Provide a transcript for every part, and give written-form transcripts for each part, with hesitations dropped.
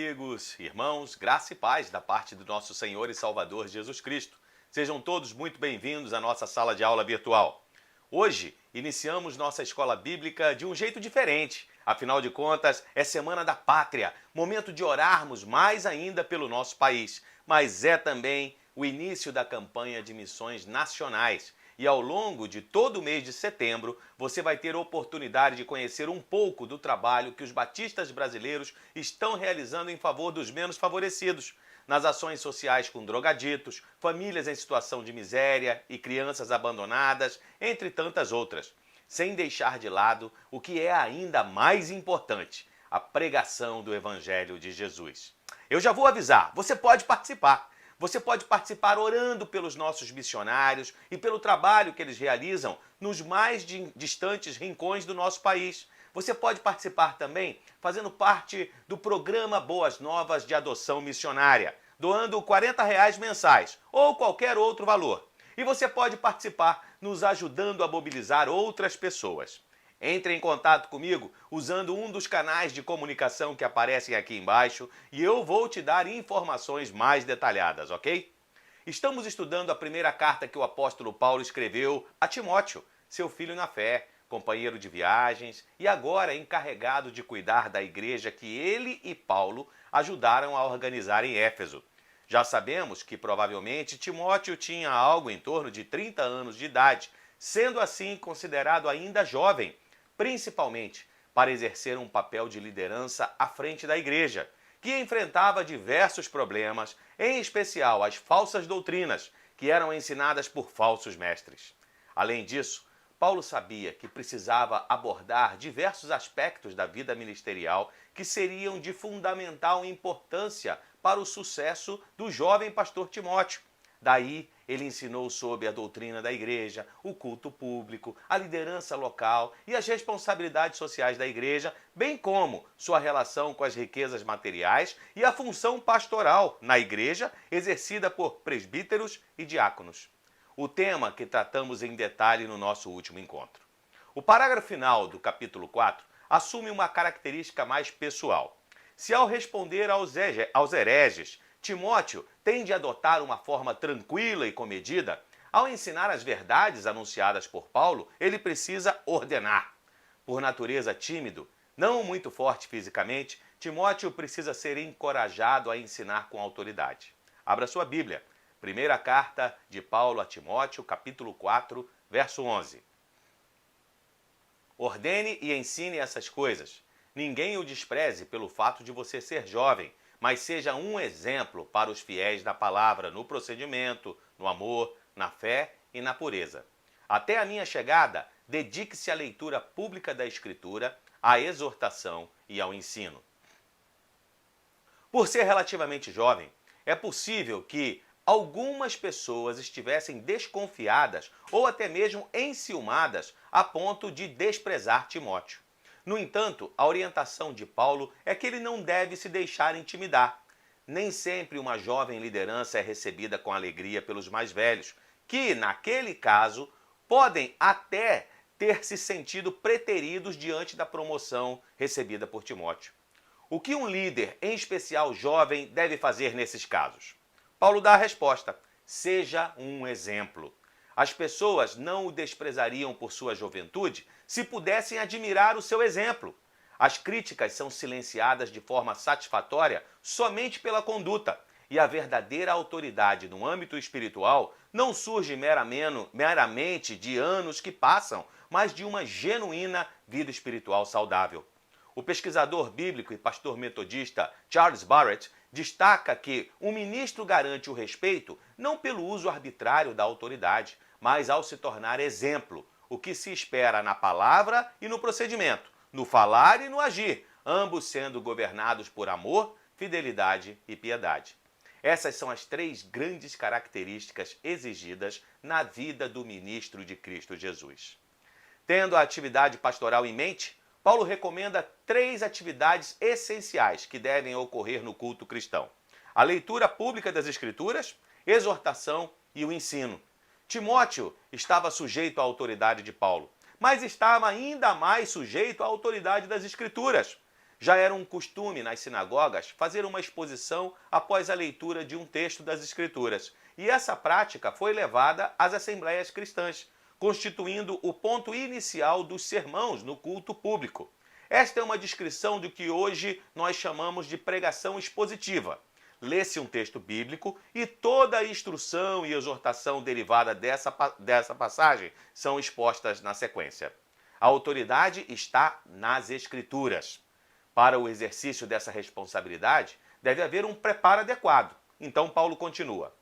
amigos, irmãos, graça e paz da parte do nosso Senhor e Salvador Jesus Cristo. Sejam todos muito bem-vindos à nossa sala de aula virtual. Hoje, iniciamos nossa escola bíblica de um jeito diferente. Afinal de contas, é Semana da Pátria, momento de orarmos mais ainda pelo nosso país. Mas é também o início da campanha de missões nacionais. E ao longo de todo o mês de setembro, você vai ter a oportunidade de conhecer um pouco do trabalho que os batistas brasileiros estão realizando em favor dos menos favorecidos, nas ações sociais com drogaditos, famílias em situação de miséria e crianças abandonadas, entre tantas outras. Sem deixar de lado o que é ainda mais importante, a pregação do Evangelho de Jesus. Eu já vou avisar, você pode participar. Você pode participar orando pelos nossos missionários e pelo trabalho que eles realizam nos mais distantes rincões do nosso país. Você pode participar também fazendo parte do programa Boas Novas de Adoção Missionária, doando R$ 40 mensais ou qualquer outro valor. E você pode participar nos ajudando a mobilizar outras pessoas. Entre em contato comigo usando um dos canais de comunicação que aparecem aqui embaixo e eu vou te dar informações mais detalhadas, ok? Estamos estudando a primeira carta que o apóstolo Paulo escreveu a Timóteo, seu filho na fé, companheiro de viagens e agora encarregado de cuidar da igreja que ele e Paulo ajudaram a organizar em Éfeso. Já sabemos que provavelmente Timóteo tinha algo em torno de 30 anos de idade, sendo assim considerado ainda jovem, principalmente para exercer um papel de liderança à frente da igreja, que enfrentava diversos problemas, em especial as falsas doutrinas que eram ensinadas por falsos mestres. Além disso, Paulo sabia que precisava abordar diversos aspectos da vida ministerial que seriam de fundamental importância para o sucesso do jovem pastor Timóteo. Daí, ele ensinou sobre a doutrina da igreja, o culto público, a liderança local e as responsabilidades sociais da igreja, bem como sua relação com as riquezas materiais e a função pastoral na igreja exercida por presbíteros e diáconos. O tema que tratamos em detalhe no nosso último encontro. O parágrafo final do capítulo 4 assume uma característica mais pessoal. Se ao responder aos hereges, Timóteo tende a adotar uma forma tranquila e comedida, ao ensinar as verdades anunciadas por Paulo, ele precisa ordenar. Por natureza tímido, não muito forte fisicamente, Timóteo precisa ser encorajado a ensinar com autoridade. Abra sua Bíblia. Primeira carta de Paulo a Timóteo, capítulo 4, verso 11. Ordene e ensine essas coisas. Ninguém o despreze pelo fato de você ser jovem, mas seja um exemplo para os fiéis da palavra no procedimento, no amor, na fé e na pureza. Até a minha chegada, dedique-se à leitura pública da Escritura, à exortação e ao ensino. Por ser relativamente jovem, é possível que algumas pessoas estivessem desconfiadas ou até mesmo enciumadas a ponto de desprezar Timóteo. No entanto, a orientação de Paulo é que ele não deve se deixar intimidar. Nem sempre uma jovem liderança é recebida com alegria pelos mais velhos, que, naquele caso, podem até ter se sentido preteridos diante da promoção recebida por Timóteo. O que um líder, em especial jovem, deve fazer nesses casos? Paulo dá a resposta: seja um exemplo. As pessoas não o desprezariam por sua juventude se pudessem admirar o seu exemplo. As críticas são silenciadas de forma satisfatória somente pela conduta, e a verdadeira autoridade no âmbito espiritual não surge meramente de anos que passam, mas de uma genuína vida espiritual saudável. O pesquisador bíblico e pastor metodista Charles Barrett destaca que o ministro garante o respeito não pelo uso arbitrário da autoridade, mas ao se tornar exemplo, o que se espera na palavra e no procedimento, no falar e no agir, ambos sendo governados por amor, fidelidade e piedade. Essas são as 3 grandes características exigidas na vida do ministro de Cristo Jesus. Tendo a atividade pastoral em mente, Paulo recomenda 3 atividades essenciais que devem ocorrer no culto cristão: a leitura pública das Escrituras, exortação e o ensino. Timóteo estava sujeito à autoridade de Paulo, mas estava ainda mais sujeito à autoridade das Escrituras. Já era um costume nas sinagogas fazer uma exposição após a leitura de um texto das Escrituras, e essa prática foi levada às assembleias cristãs, constituindo o ponto inicial dos sermãos no culto público. Esta é uma descrição do que hoje nós chamamos de pregação expositiva. Lê-se um texto bíblico e toda a instrução e exortação derivada dessa passagem são expostas na sequência. A autoridade está nas Escrituras. Para o exercício dessa responsabilidade, deve haver um preparo adequado. Então Paulo continua.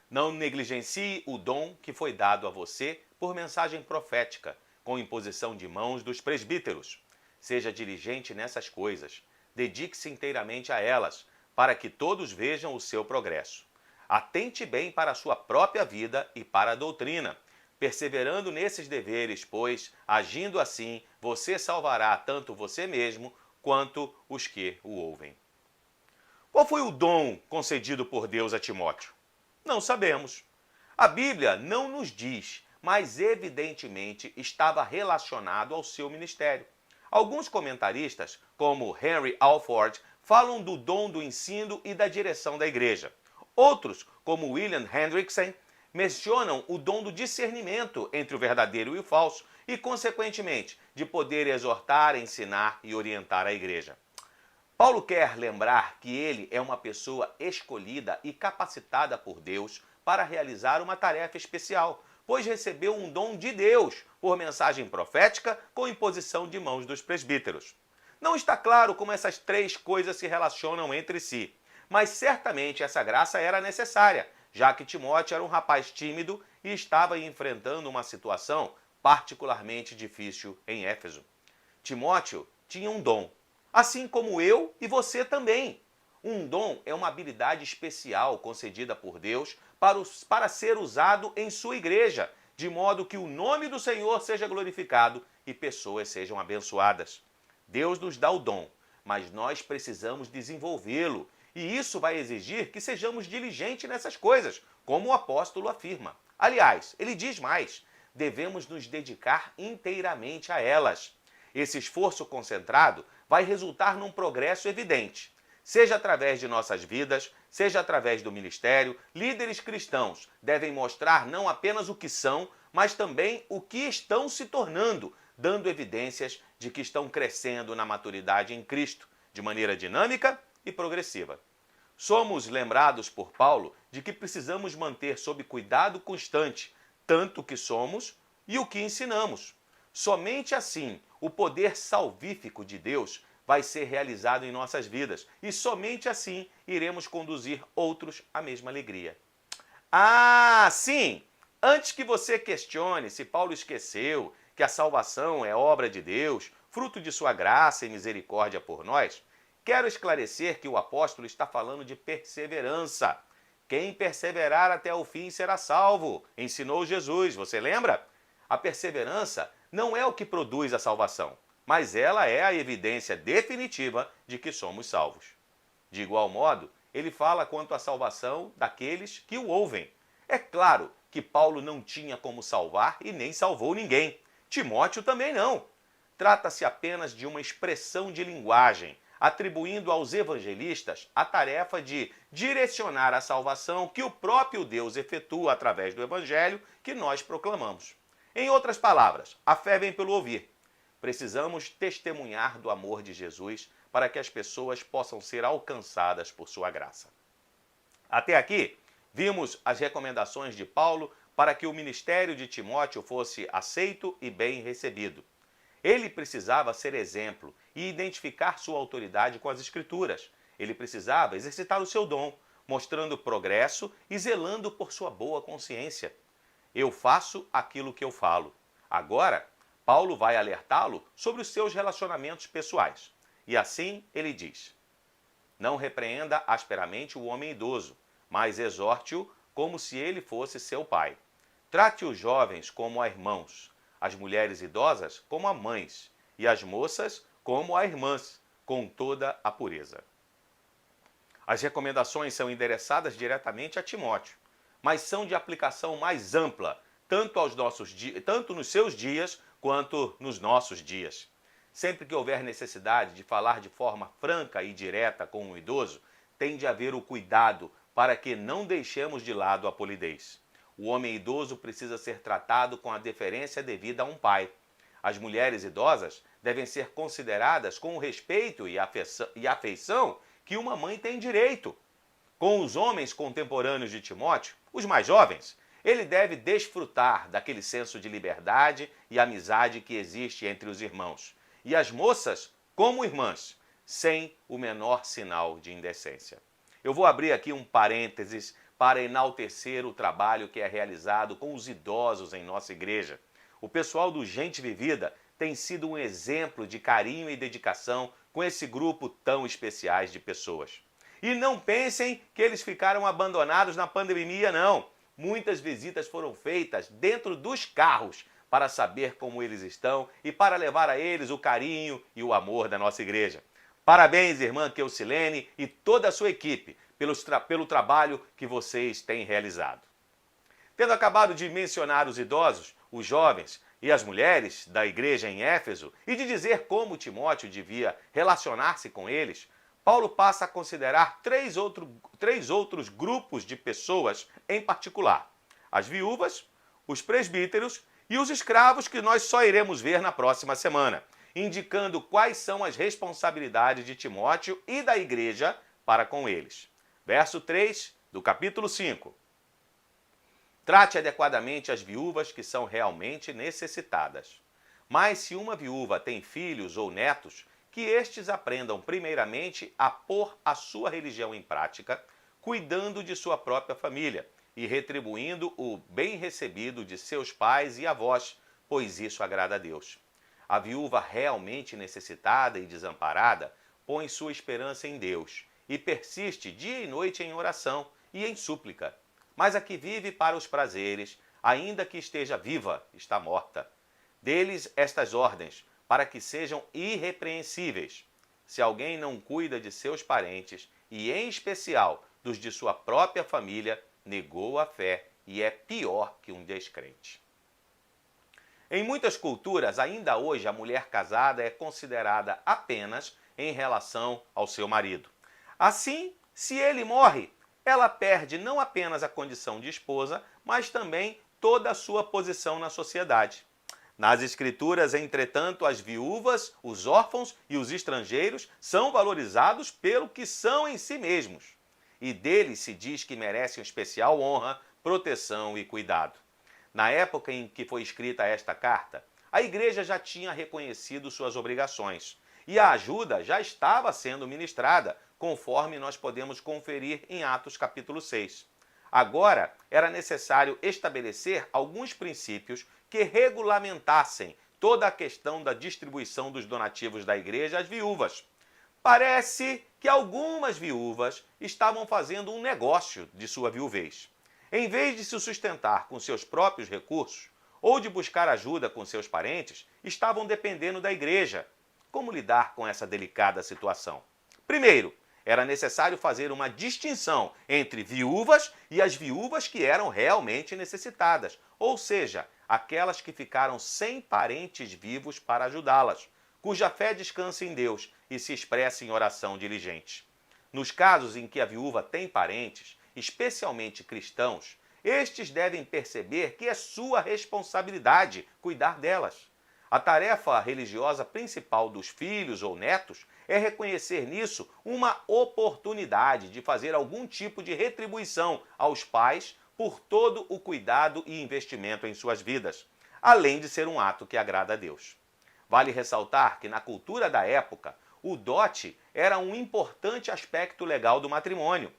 Não negligencie o dom que foi dado a você por mensagem profética, com imposição de mãos dos presbíteros. Seja diligente nessas coisas, dedique-se inteiramente a elas, para que todos vejam o seu progresso. Atente bem para a sua própria vida e para a doutrina, perseverando nesses deveres, pois, agindo assim, você salvará tanto você mesmo quanto os que o ouvem. Qual foi o dom concedido por Deus a Timóteo? Não sabemos. A Bíblia não nos diz, mas evidentemente estava relacionado ao seu ministério. Alguns comentaristas, como Henry Alford, falam do dom do ensino e da direção da igreja. Outros, como William Hendrickson, mencionam o dom do discernimento entre o verdadeiro e o falso e, consequentemente, de poder exortar, ensinar e orientar a igreja. Paulo quer lembrar que ele é uma pessoa escolhida e capacitada por Deus para realizar uma tarefa especial, pois recebeu um dom de Deus por mensagem profética com imposição de mãos dos presbíteros. Não está claro como essas três coisas se relacionam entre si, mas certamente essa graça era necessária, já que Timóteo era um rapaz tímido e estava enfrentando uma situação particularmente difícil em Éfeso. Timóteo tinha um dom, assim como eu e você também. Um dom é uma habilidade especial concedida por Deus para ser usado em sua igreja, de modo que o nome do Senhor seja glorificado e pessoas sejam abençoadas. Deus nos dá o dom, mas nós precisamos desenvolvê-lo, e isso vai exigir que sejamos diligentes nessas coisas, como o apóstolo afirma. Aliás, ele diz mais, devemos nos dedicar inteiramente a elas. Esse esforço concentrado vai resultar num progresso evidente. Seja através de nossas vidas, seja através do ministério, líderes cristãos devem mostrar não apenas o que são, mas também o que estão se tornando, dando evidências de que estão crescendo na maturidade em Cristo, de maneira dinâmica e progressiva. Somos lembrados por Paulo de que precisamos manter sob cuidado constante tanto o que somos e o que ensinamos. Somente assim o poder salvífico de Deus vai ser realizado em nossas vidas e somente assim iremos conduzir outros à mesma alegria. Ah, sim! Antes que você questione se Paulo esqueceu que a salvação é obra de Deus, fruto de sua graça e misericórdia por nós, quero esclarecer que o apóstolo está falando de perseverança. Quem perseverar até o fim será salvo, ensinou Jesus, você lembra? A perseverança não é o que produz a salvação, mas ela é a evidência definitiva de que somos salvos. De igual modo, ele fala quanto à salvação daqueles que o ouvem. É claro que Paulo não tinha como salvar e nem salvou ninguém. Timóteo também não. Trata-se apenas de uma expressão de linguagem, atribuindo aos evangelistas a tarefa de direcionar a salvação que o próprio Deus efetua através do evangelho que nós proclamamos. Em outras palavras, a fé vem pelo ouvir. Precisamos testemunhar do amor de Jesus para que as pessoas possam ser alcançadas por sua graça. Até aqui, vimos as recomendações de Paulo para que o ministério de Timóteo fosse aceito e bem recebido. Ele precisava ser exemplo e identificar sua autoridade com as Escrituras. Ele precisava exercitar o seu dom, mostrando progresso e zelando por sua boa consciência. Eu faço aquilo que eu falo. Agora, Paulo vai alertá-lo sobre os seus relacionamentos pessoais. E assim ele diz: não repreenda asperamente o homem idoso, mas exorte-o como se ele fosse seu pai. Trate os jovens como a irmãos, as mulheres idosas como a mães, e as moças como a irmãs, com toda a pureza. As recomendações são endereçadas diretamente a Timóteo, mas são de aplicação mais ampla, tanto nos seus dias quanto nos nossos dias. Sempre que houver necessidade de falar de forma franca e direta com um idoso, tem de haver o cuidado para que não deixemos de lado a polidez. O homem idoso precisa ser tratado com a deferência devida a um pai. As mulheres idosas devem ser consideradas com o respeito e afeição que uma mãe tem direito. Com os homens contemporâneos de Timóteo, os mais jovens, ele deve desfrutar daquele senso de liberdade e amizade que existe entre os irmãos. E as moças, como irmãs, sem o menor sinal de indecência. Eu vou abrir aqui um parênteses para enaltecer o trabalho que é realizado com os idosos em nossa igreja. O pessoal do Gente Vivida tem sido um exemplo de carinho e dedicação com esse grupo tão especiais de pessoas. E não pensem que eles ficaram abandonados na pandemia, não. Muitas visitas foram feitas dentro dos carros para saber como eles estão e para levar a eles o carinho e o amor da nossa igreja. Parabéns, irmã Keusilene e toda a sua equipe, pelo trabalho que vocês têm realizado. Tendo acabado de mencionar os idosos, os jovens e as mulheres da igreja em Éfeso e de dizer como Timóteo devia relacionar-se com eles, Paulo passa a considerar três outros grupos de pessoas em particular: as viúvas, os presbíteros e os escravos, que nós só iremos ver na próxima semana, indicando quais são as responsabilidades de Timóteo e da igreja para com eles. Verso 3 do capítulo 5. Trate adequadamente as viúvas que são realmente necessitadas. Mas se uma viúva tem filhos ou netos, que estes aprendam primeiramente a pôr a sua religião em prática, cuidando de sua própria família e retribuindo o bem recebido de seus pais e avós, pois isso agrada a Deus. A viúva realmente necessitada e desamparada põe sua esperança em Deus e persiste dia e noite em oração e em súplica. Mas a que vive para os prazeres, ainda que esteja viva, está morta. Dê-lhes estas ordens, para que sejam irrepreensíveis. Se alguém não cuida de seus parentes, e em especial dos de sua própria família, negou a fé e é pior que um descrente. Em muitas culturas, ainda hoje, a mulher casada é considerada apenas em relação ao seu marido. Assim, se ele morre, ela perde não apenas a condição de esposa, mas também toda a sua posição na sociedade. Nas Escrituras, entretanto, as viúvas, os órfãos e os estrangeiros são valorizados pelo que são em si mesmos. E deles se diz que merecem especial honra, proteção e cuidado. Na época em que foi escrita esta carta, a igreja já tinha reconhecido suas obrigações e a ajuda já estava sendo ministrada, conforme nós podemos conferir em Atos capítulo 6. Agora, era necessário estabelecer alguns princípios que regulamentassem toda a questão da distribuição dos donativos da igreja às viúvas. Parece que algumas viúvas estavam fazendo um negócio de sua viuvez. Em vez de se sustentar com seus próprios recursos ou de buscar ajuda com seus parentes, estavam dependendo da igreja. Como lidar com essa delicada situação? Primeiro, era necessário fazer uma distinção entre viúvas e as viúvas que eram realmente necessitadas, ou seja, aquelas que ficaram sem parentes vivos para ajudá-las, cuja fé descansa em Deus e se expressa em oração diligente. Nos casos em que a viúva tem parentes, especialmente cristãos, estes devem perceber que é sua responsabilidade cuidar delas. A tarefa religiosa principal dos filhos ou netos é reconhecer nisso uma oportunidade de fazer algum tipo de retribuição aos pais por todo o cuidado e investimento em suas vidas, além de ser um ato que agrada a Deus. Vale ressaltar que na cultura da época, o dote era um importante aspecto legal do matrimônio.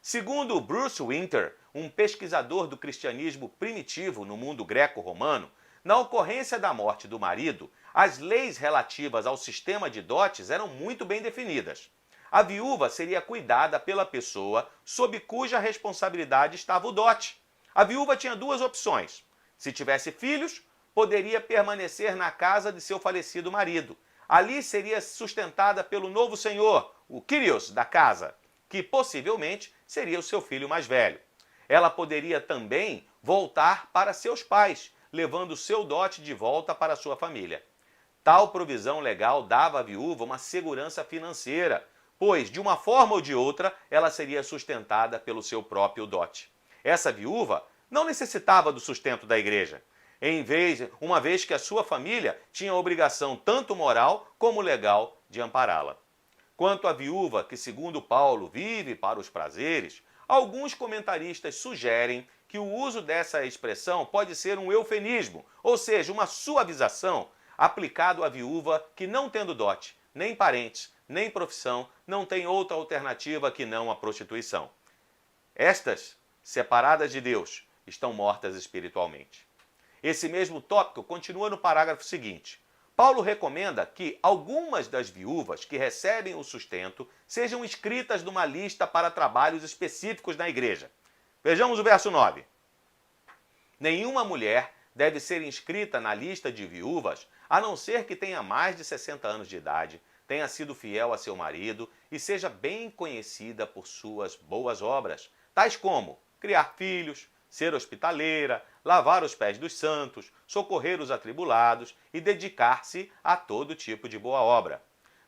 Segundo Bruce Winter, um pesquisador do cristianismo primitivo no mundo greco-romano, na ocorrência da morte do marido, as leis relativas ao sistema de dotes eram muito bem definidas. A viúva seria cuidada pela pessoa sob cuja responsabilidade estava o dote. A viúva tinha duas opções. Se tivesse filhos, poderia permanecer na casa de seu falecido marido. Ali seria sustentada pelo novo senhor, o Kyrios da casa, que possivelmente seria o seu filho mais velho. Ela poderia também voltar para seus pais, levando seu dote de volta para sua família. Tal provisão legal dava à viúva uma segurança financeira, pois, de uma forma ou de outra, ela seria sustentada pelo seu próprio dote. Essa viúva não necessitava do sustento da igreja, uma vez que a sua família tinha a obrigação tanto moral como legal de ampará-la. Quanto à viúva que, segundo Paulo, vive para os prazeres, alguns comentaristas sugerem que o uso dessa expressão pode ser um eufemismo, ou seja, uma suavização aplicado à viúva que, não tendo dote, nem parentes, nem profissão, não tem outra alternativa que não a prostituição. Estas, separadas de Deus, estão mortas espiritualmente. Esse mesmo tópico continua no parágrafo seguinte. Paulo recomenda que algumas das viúvas que recebem o sustento sejam inscritas numa lista para trabalhos específicos na igreja. Vejamos o verso 9. Nenhuma mulher deve ser inscrita na lista de viúvas, a não ser que tenha mais de 60 anos de idade, tenha sido fiel a seu marido e seja bem conhecida por suas boas obras, tais como criar filhos, ser hospitaleira, lavar os pés dos santos, socorrer os atribulados e dedicar-se a todo tipo de boa obra.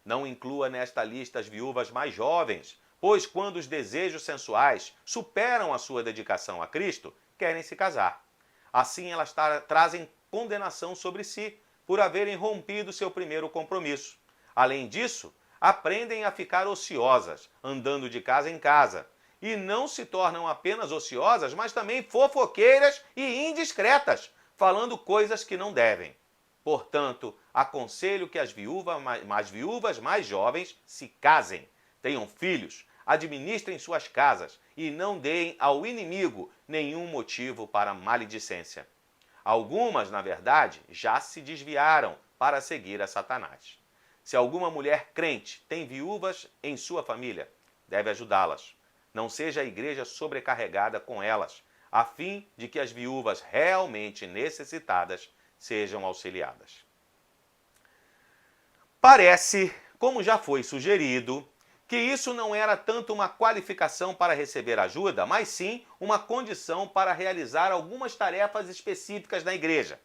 Não inclua nesta lista as viúvas mais jovens, pois quando os desejos sensuais superam a sua dedicação a Cristo, querem se casar. Assim elas trazem condenação sobre si, por haverem rompido seu primeiro compromisso. Além disso, aprendem a ficar ociosas, andando de casa em casa, e não se tornam apenas ociosas, mas também fofoqueiras e indiscretas, falando coisas que não devem. Portanto, aconselho que as viúvas mais jovens se casem, tenham filhos, administrem suas casas e não deem ao inimigo nenhum motivo para maledicência. Algumas, na verdade, já se desviaram para seguir a Satanás. Se alguma mulher crente tem viúvas em sua família, deve ajudá-las. Não seja a igreja sobrecarregada com elas, a fim de que as viúvas realmente necessitadas sejam auxiliadas. Parece, como já foi sugerido, que isso não era tanto uma qualificação para receber ajuda, mas sim uma condição para realizar algumas tarefas específicas na igreja.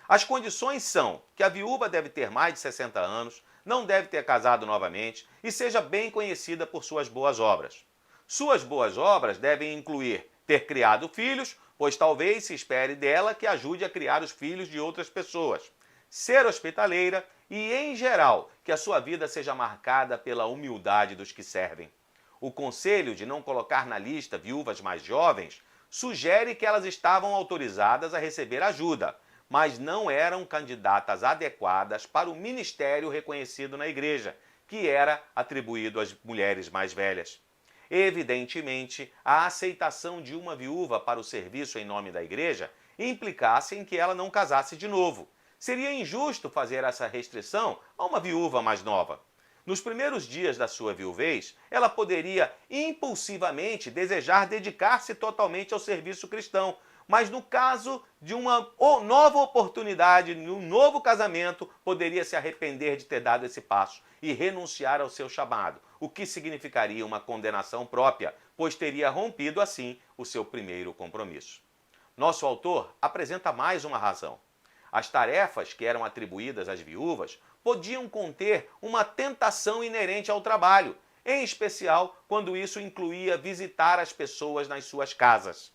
As condições são que a viúva deve ter mais de 60 anos, não deve ter casado novamente e seja bem conhecida por suas boas obras. Suas boas obras devem incluir ter criado filhos, pois talvez se espere dela que ajude a criar os filhos de outras pessoas, ser hospitaleira e, em geral, que a sua vida seja marcada pela humildade dos que servem. O conselho de não colocar na lista viúvas mais jovens sugere que elas estavam autorizadas a receber ajuda, mas não eram candidatas adequadas para o ministério reconhecido na igreja, que era atribuído às mulheres mais velhas. Evidentemente, a aceitação de uma viúva para o serviço em nome da igreja implicasse em que ela não casasse de novo. Seria injusto fazer essa restrição a uma viúva mais nova. Nos primeiros dias da sua viuvez, ela poderia impulsivamente desejar dedicar-se totalmente ao serviço cristão, mas no caso de uma nova oportunidade, de um novo casamento, poderia se arrepender de ter dado esse passo e renunciar ao seu chamado, o que significaria uma condenação própria, pois teria rompido assim o seu primeiro compromisso. Nosso autor apresenta mais uma razão. As tarefas que eram atribuídas às viúvas podiam conter uma tentação inerente ao trabalho, em especial quando isso incluía visitar as pessoas nas suas casas.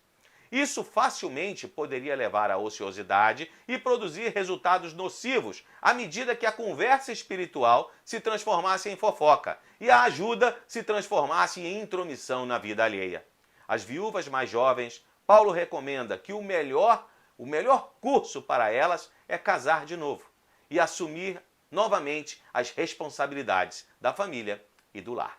Isso facilmente poderia levar à ociosidade e produzir resultados nocivos à medida que a conversa espiritual se transformasse em fofoca e a ajuda se transformasse em intromissão na vida alheia. Às viúvas mais jovens, Paulo recomenda que o melhor curso para elas é casar de novo e assumir novamente as responsabilidades da família e do lar.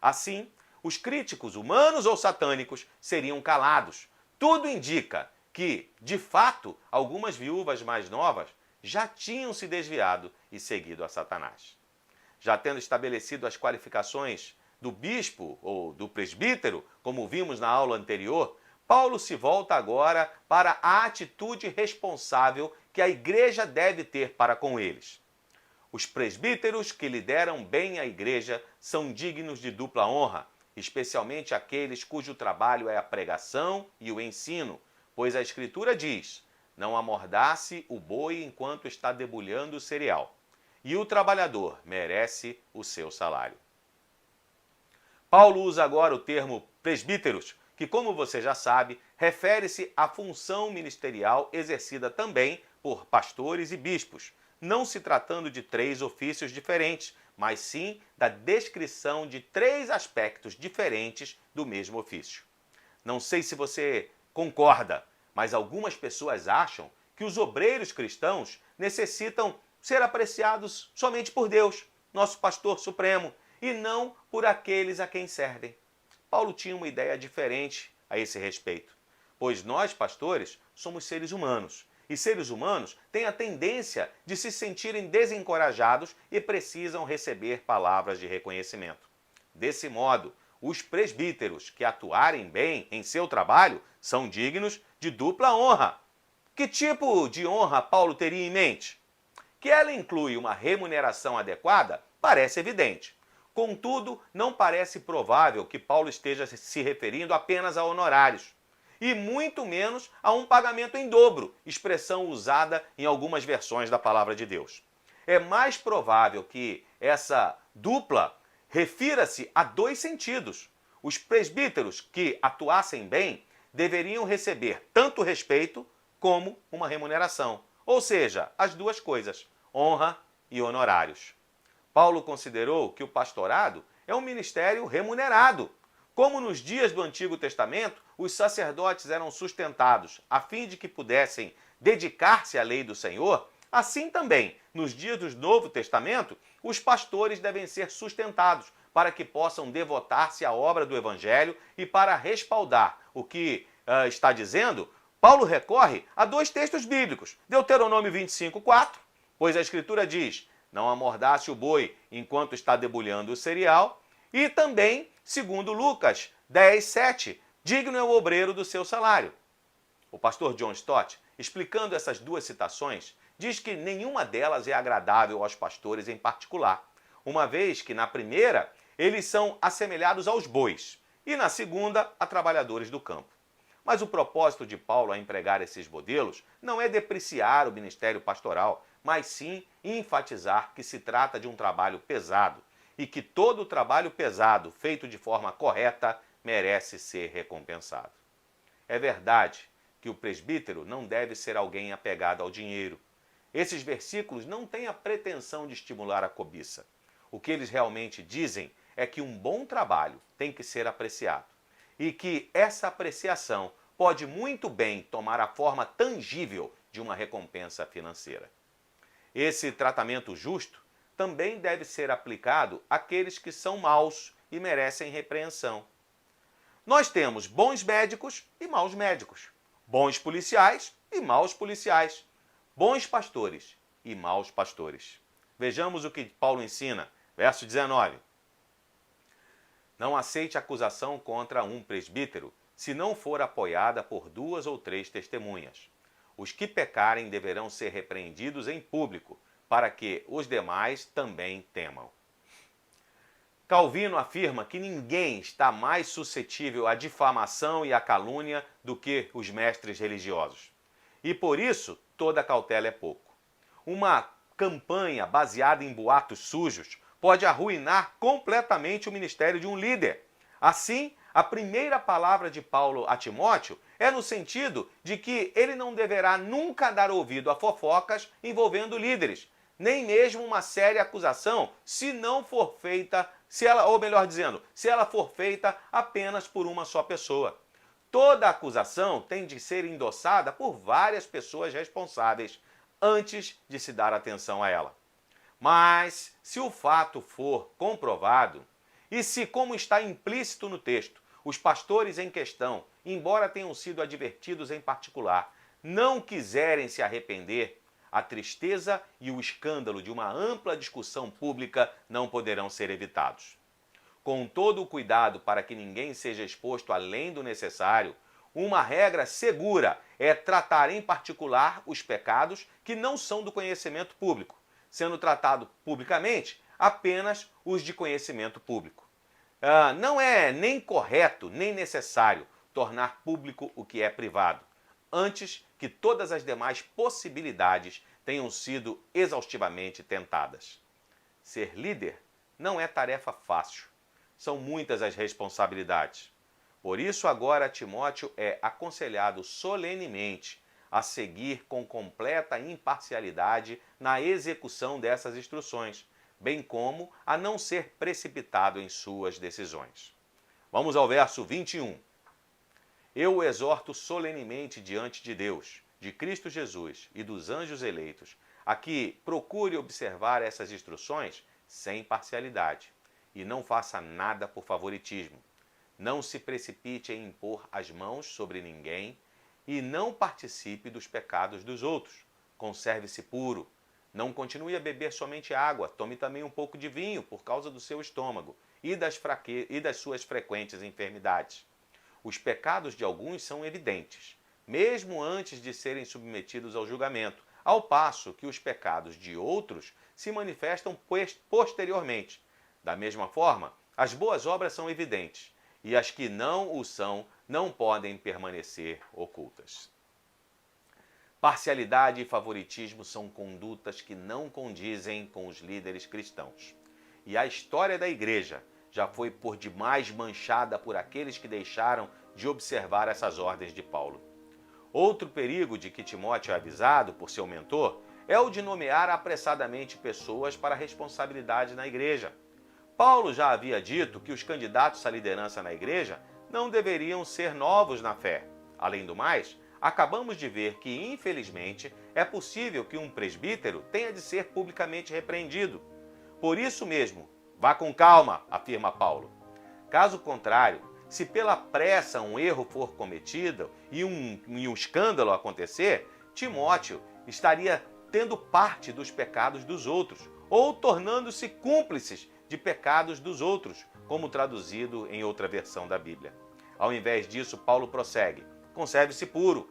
Assim, os críticos humanos ou satânicos seriam calados. Tudo indica que, de fato, algumas viúvas mais novas já tinham se desviado e seguido a Satanás. Já tendo estabelecido as qualificações do bispo ou do presbítero, como vimos na aula anterior, Paulo se volta agora para a atitude responsável que a igreja deve ter para com eles. Os presbíteros que lideram bem a igreja são dignos de dupla honra, especialmente aqueles cujo trabalho é a pregação e o ensino, pois a Escritura diz: não amordace o boi enquanto está debulhando o cereal. e o trabalhador merece o seu salário. Paulo usa agora o termo presbíteros, que, como você já sabe, refere-se à função ministerial exercida também por pastores e bispos, não se tratando de três ofícios diferentes, mas sim da descrição de três aspectos diferentes do mesmo ofício. Não sei se você concorda, mas algumas pessoas acham que os obreiros cristãos necessitam ser apreciados somente por Deus, nosso pastor supremo, e não por aqueles a quem servem. Paulo tinha uma ideia diferente a esse respeito, pois nós, pastores, somos seres humanos, e seres humanos têm a tendência de se sentirem desencorajados e precisam receber palavras de reconhecimento. Desse modo, os presbíteros que atuarem bem em seu trabalho são dignos de dupla honra. Que tipo de honra Paulo teria em mente? Que ela inclui uma remuneração adequada parece evidente. Contudo, não parece provável que Paulo esteja se referindo apenas a honorários, e muito menos a um pagamento em dobro, expressão usada em algumas versões da Palavra de Deus. É mais provável que essa dupla refira-se a dois sentidos. Os presbíteros que atuassem bem deveriam receber tanto respeito como uma remuneração, ou seja, as duas coisas, honra e honorários. Paulo considerou que o pastorado é um ministério remunerado. Como nos dias do Antigo Testamento, os sacerdotes eram sustentados a fim de que pudessem dedicar-se à lei do Senhor, assim também, nos dias do Novo Testamento, os pastores devem ser sustentados para que possam devotar-se à obra do Evangelho e para respaldar o que está dizendo, Paulo recorre a dois textos bíblicos, Deuteronômio 25:4, pois a Escritura diz, não amordace o boi enquanto está debulhando o cereal, e também, segundo Lucas 10:7, digno é o obreiro do seu salário. O pastor John Stott, explicando essas duas citações, diz que nenhuma delas é agradável aos pastores em particular, uma vez que na primeira eles são assemelhados aos bois e na segunda a trabalhadores do campo. Mas o propósito de Paulo a empregar esses modelos não é depreciar o ministério pastoral, mas sim enfatizar que se trata de um trabalho pesado e que todo trabalho pesado feito de forma correta merece ser recompensado. É verdade que o presbítero não deve ser alguém apegado ao dinheiro. Esses versículos não têm a pretensão de estimular a cobiça. O que eles realmente dizem é que um bom trabalho tem que ser apreciado e que essa apreciação pode muito bem tomar a forma tangível de uma recompensa financeira. Esse tratamento justo também deve ser aplicado àqueles que são maus e merecem repreensão. Nós temos bons médicos e maus médicos, bons policiais e maus policiais, bons pastores e maus pastores. Vejamos o que Paulo ensina, verso 19. Não aceite acusação contra um presbítero, se não for apoiada por 2 ou 3 testemunhas. Os que pecarem deverão ser repreendidos em público, para que os demais também temam. Calvino afirma que ninguém está mais suscetível à difamação e à calúnia do que os mestres religiosos. E por isso, toda cautela é pouco. Uma campanha baseada em boatos sujos pode arruinar completamente o ministério de um líder. Assim, a primeira palavra de Paulo a Timóteo é no sentido de que ele não deverá nunca dar ouvido a fofocas envolvendo líderes, nem mesmo uma séria acusação, se não for feita, se ela for feita apenas por uma só pessoa. Toda acusação tem de ser endossada por várias pessoas responsáveis antes de se dar atenção a ela. Mas, se o fato for comprovado, e se, como está implícito no texto, os pastores em questão, embora tenham sido advertidos em particular, não quiserem se arrepender, a tristeza e o escândalo de uma ampla discussão pública não poderão ser evitados. Com todo o cuidado para que ninguém seja exposto além do necessário, uma regra segura é tratar em particular os pecados que não são do conhecimento público, sendo tratado publicamente apenas os de conhecimento público. Não é nem correto nem necessário tornar público o que é privado. antes que todas as demais possibilidades tenham sido exaustivamente tentadas. Ser líder não é tarefa fácil. São muitas as responsabilidades. Por isso, agora, Timóteo é aconselhado solenemente a seguir com completa imparcialidade na execução dessas instruções, bem como a não ser precipitado em suas decisões. Vamos ao verso 21. Eu o exorto solenemente diante de Deus, de Cristo Jesus e dos anjos eleitos, a que procure observar essas instruções sem parcialidade e não faça nada por favoritismo. Não se precipite em impor as mãos sobre ninguém e não participe dos pecados dos outros. Conserve-se puro. Não continue a beber somente água, tome também um pouco de vinho por causa do seu estômago e das suas frequentes enfermidades. Os pecados de alguns são evidentes, mesmo antes de serem submetidos ao julgamento, ao passo que os pecados de outros se manifestam posteriormente. Da mesma forma, as boas obras são evidentes, e as que não o são não podem permanecer ocultas. Parcialidade e favoritismo são condutas que não condizem com os líderes cristãos. E a história da igreja já foi por demais manchada por aqueles que deixaram de observar essas ordens de Paulo. Outro perigo de que Timóteo é avisado por seu mentor é o de nomear apressadamente pessoas para responsabilidade na igreja. Paulo já havia dito que os candidatos à liderança na igreja não deveriam ser novos na fé. Além do mais, acabamos de ver que, infelizmente, é possível que um presbítero tenha de ser publicamente repreendido. Por isso mesmo, vá com calma, afirma Paulo. Caso contrário, se pela pressa um erro for cometido e um escândalo acontecer, Timóteo estaria tendo parte dos pecados dos outros ou tornando-se cúmplices de pecados dos outros, como traduzido em outra versão da Bíblia. Ao invés disso, Paulo prossegue: conserve-se puro.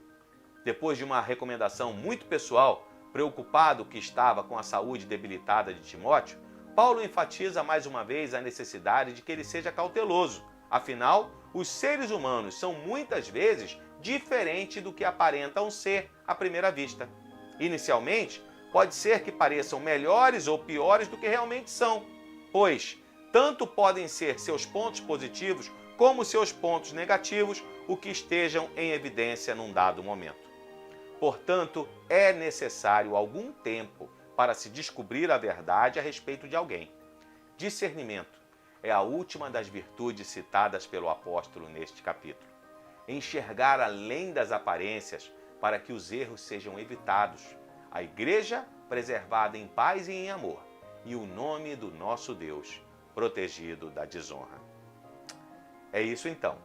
Depois de uma recomendação muito pessoal, preocupado que estava com a saúde debilitada de Timóteo, Paulo enfatiza mais uma vez a necessidade de que ele seja cauteloso. Afinal, os seres humanos são muitas vezes diferentes do que aparentam ser à primeira vista. Inicialmente, pode ser que pareçam melhores ou piores do que realmente são, pois tanto podem ser seus pontos positivos como seus pontos negativos o que estejam em evidência num dado momento. Portanto, é necessário algum tempo para se descobrir a verdade a respeito de alguém. Discernimento é a última das virtudes citadas pelo apóstolo neste capítulo. Enxergar além das aparências para que os erros sejam evitados, a igreja preservada em paz e em amor, e o nome do nosso Deus protegido da desonra. É isso então.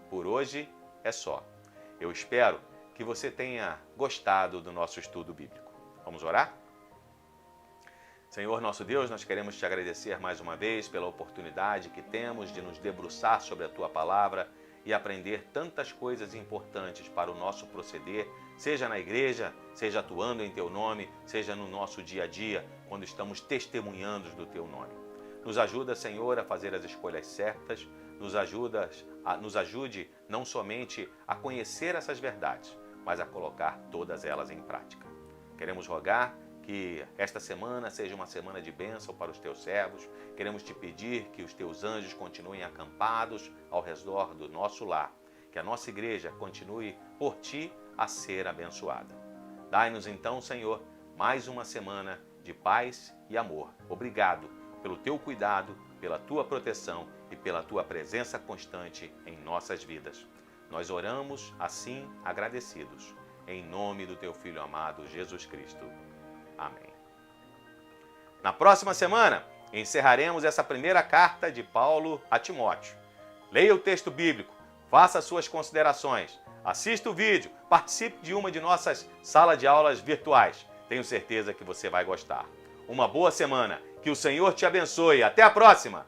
Por hoje é só. Eu espero que você tenha gostado do nosso estudo bíblico. Vamos orar? Senhor nosso Deus, nós queremos te agradecer mais uma vez pela oportunidade que temos de nos debruçar sobre a tua palavra e aprender tantas coisas importantes para o nosso proceder, seja na igreja, seja atuando em teu nome, seja no nosso dia a dia, quando estamos testemunhando do teu nome. Nos ajuda, Senhor, a fazer as escolhas certas, nos ajude não somente a conhecer essas verdades, mas a colocar todas elas em prática. Queremos rogar que esta semana seja uma semana de bênção para os teus servos. Queremos te pedir que os teus anjos continuem acampados ao redor do nosso lar, que a nossa igreja continue por ti a ser abençoada. Dai-nos então, Senhor, mais uma semana de paz e amor. Obrigado pelo teu cuidado, pela tua proteção e pela tua presença constante em nossas vidas. Nós oramos assim agradecidos, em nome do teu Filho amado Jesus Cristo. Amém. Na próxima semana, encerraremos essa primeira carta de Paulo a Timóteo. Leia o texto bíblico, faça suas considerações, assista o vídeo, participe de uma de nossas salas de aulas virtuais. Tenho certeza que você vai gostar. Uma boa semana, que o Senhor te abençoe. Até a próxima!